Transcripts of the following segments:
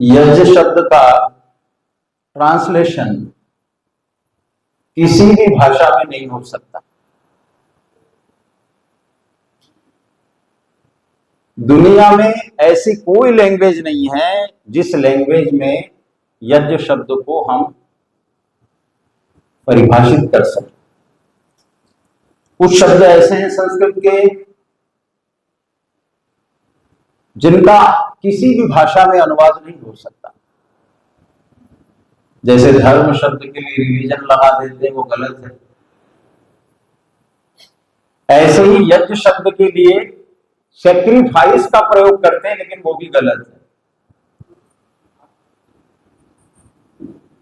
यज्ञ शब्द का ट्रांसलेशन किसी भी भाषा में नहीं हो सकता। दुनिया में ऐसी कोई लैंग्वेज नहीं है जिस लैंग्वेज में यज्ञ शब्द को हम परिभाषित कर सकें। कुछ शब्द ऐसे हैं संस्कृत के जिनका किसी भी भाषा में अनुवाद नहीं हो सकता। जैसे धर्म शब्द के लिए रिलीजन लगा देते हैं, वो गलत है। ऐसे ही यज्ञ शब्द के लिए सैक्रिफाइस का प्रयोग करते हैं, लेकिन वो भी गलत है।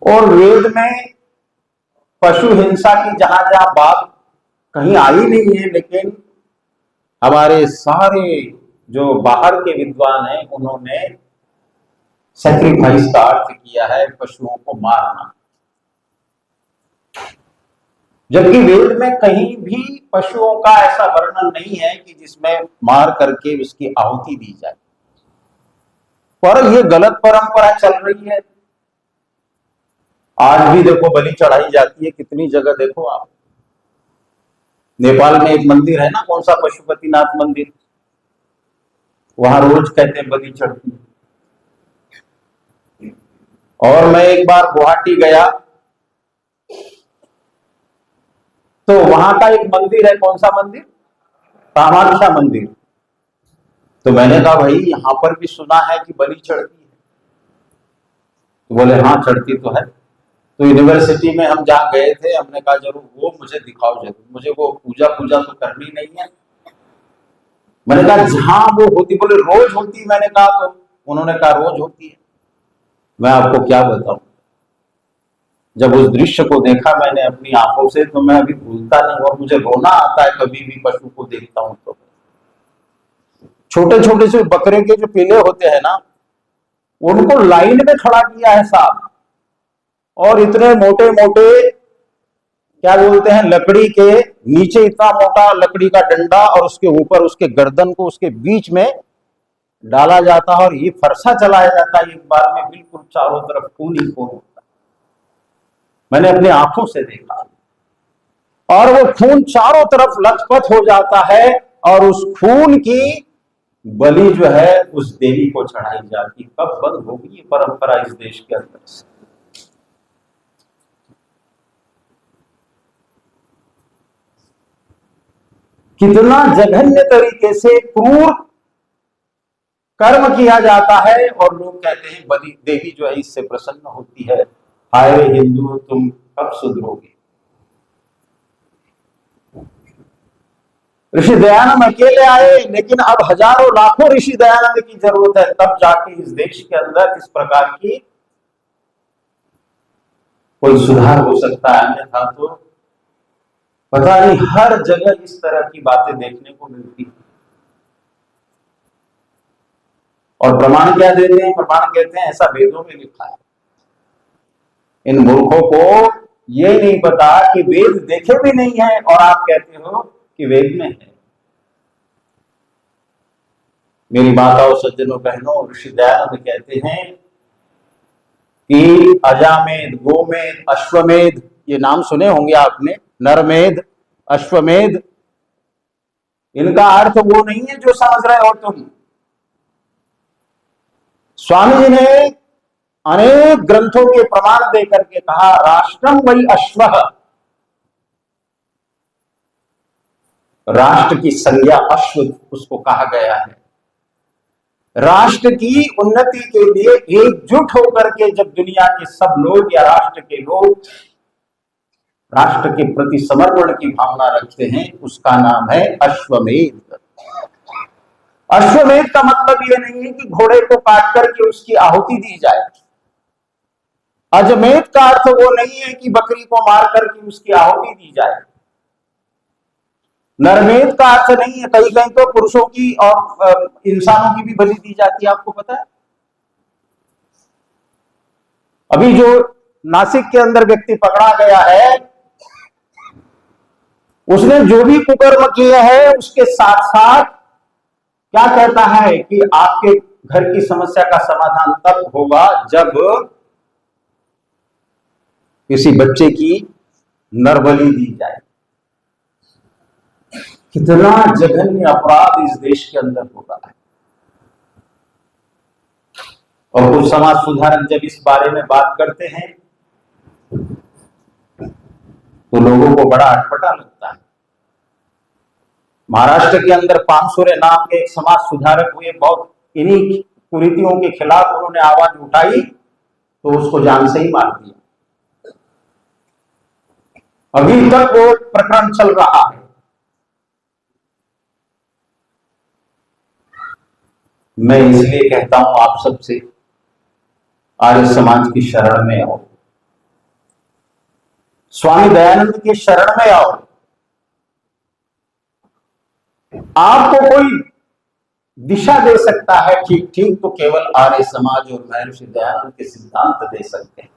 और वेद में पशु हिंसा की जहां जहां बात कहीं आई नहीं है, लेकिन हमारे सारे जो बाहर के विद्वान हैं उन्होंने सैक्रिफाइस का अर्थ किया है पशुओं को मारना, जबकि वेद में कहीं भी पशुओं का ऐसा वर्णन नहीं है कि जिसमें मार करके उसकी आहुति दी जाए। पर यह गलत परंपरा चल रही है। आज भी देखो बलि चढ़ाई जाती है, कितनी जगह देखो आप। नेपाल में एक मंदिर है ना, कौन सा, पशुपतिनाथ मंदिर, वहां रोज कहते हैं बलि चढ़ती है। और मैं एक बार गुवाहाटी गया तो वहां का एक मंदिर है, कौन सा मंदिर, कामाख्या मंदिर। तो मैंने कहा भाई यहां पर भी सुना है कि बलि चढ़ती है। तो बोले हाँ चढ़ती तो है। तो यूनिवर्सिटी में हम जहाँ गए थे, हमने कहा जरूर वो मुझे दिखाओ जरूर, मुझे वो पूजा तो करनी नहीं है। मैंने कहा जहां वो होती, बोले रोज होती। मैंने कहा तो उन्होंने कहा रोज होती है। मैं आपको क्या बताऊं, जब उस दृश्य को देखा मैंने अपनी आंखों से, तो मैं अभी भूलता नहीं। और मुझे रोना आता है कभी भी पशु को देखता हूं तो। छोटे छोटे से बकरे के जो पीले होते हैं ना, उनको लाइन में खड़ा किया है साहब, और इतने मोटे मोटे क्या बोलते हैं, लकड़ी के नीचे इतना मोटा लकड़ी का डंडा, और उसके ऊपर उसके गर्दन को उसके बीच में डाला जाता है, और ये फरसा चलाया जाता है एक बार में, बिल्कुल चारों तरफ खून ही खून होता है। मैंने अपनी आंखों से देखा, और वो खून चारों तरफ लथपथ हो जाता है, और उस खून की बलि जो है उस देवी को चढ़ाई जाती। कब बंद होगी ये परंपरा इस देश के अंदर से? कितना जघन्य तरीके से क्रूर कर्म किया जाता है, और लोग कहते हैं बलि देवी जो है इससे प्रसन्न होती है। हाय हिंदू, तुम कब सुधरोगे? ऋषि दयानंद अकेले आए, लेकिन अब हजारों लाखों ऋषि दयानंद की जरूरत है, तब जाके इस देश के अंदर इस प्रकार की कोई सुधार हो सकता है। अन्यथा तो पता नहीं, हर जगह इस तरह की बातें देखने को मिलती है। और प्रमाण क्या देते हैं? प्रमाण कहते हैं ऐसा वेदों में लिखा है। इन मूर्खों को ये नहीं पता कि वेद देखे भी नहीं है, और आप कहते हो कि वेद में है। मेरी माताओं, सज्जनों, बहनों, ऋषि दयानंद कहते हैं कि अजामेध, गोमेध, अश्वमेध, ये नाम सुने होंगे आपने, नरमेध, अश्वमेध, इनका अर्थ वो नहीं है जो समझ रहे हो तुम। स्वामी जी ने अनेक ग्रंथों के प्रमाण देकर के कहा, राष्ट्रम वही अश्व, राष्ट्र की संज्ञा अश्व उसको कहा गया है। राष्ट्र की उन्नति के लिए एकजुट होकर के जब दुनिया के सब लोग या राष्ट्र के लोग राष्ट्र के प्रति समर्पण की भावना रखते हैं, उसका नाम है अश्वमेध। अश्वमेध का मतलब यह नहीं है कि घोड़े को काट करके उसकी आहुति दी जाए। अजमेध का अर्थ वो नहीं है कि बकरी को मार करके उसकी आहुति दी जाए। नरमेध का अर्थ नहीं है, कहीं कहीं तो पुरुषों की और इंसानों की भी बलि दी जाती है, आपको पता है। अभी जो नासिक के अंदर व्यक्ति पकड़ा गया है, उसने जो भी कुकर्म किए हैं उसके साथ साथ क्या कहता है कि आपके घर की समस्या का समाधान तब होगा जब किसी बच्चे की नरबली दी जाए। कितना जघन्य अपराध इस देश के अंदर हो रहा है, और कुछ समाज सुधारक जब इस बारे में बात करते हैं तो लोगों को बड़ा अटपटा लगता है। महाराष्ट्र के अंदर पानसुरे नाम के एक समाज सुधारक हुए, बहुत इन्हीं कुरीतियों के खिलाफ उन्होंने आवाज उठाई तो उसको जान से ही मार दिया। अभी तक वो प्रकरण चल रहा है। मैं इसलिए कहता हूं आप सबसे, आर्य समाज की शरण में आओ, स्वामी दयानंद के शरण में आओ। आपको कोई दिशा दे सकता है ठीक ठीक तो केवल आर्य समाज और महर्षि दयानंद के सिद्धांत दे सकते हैं।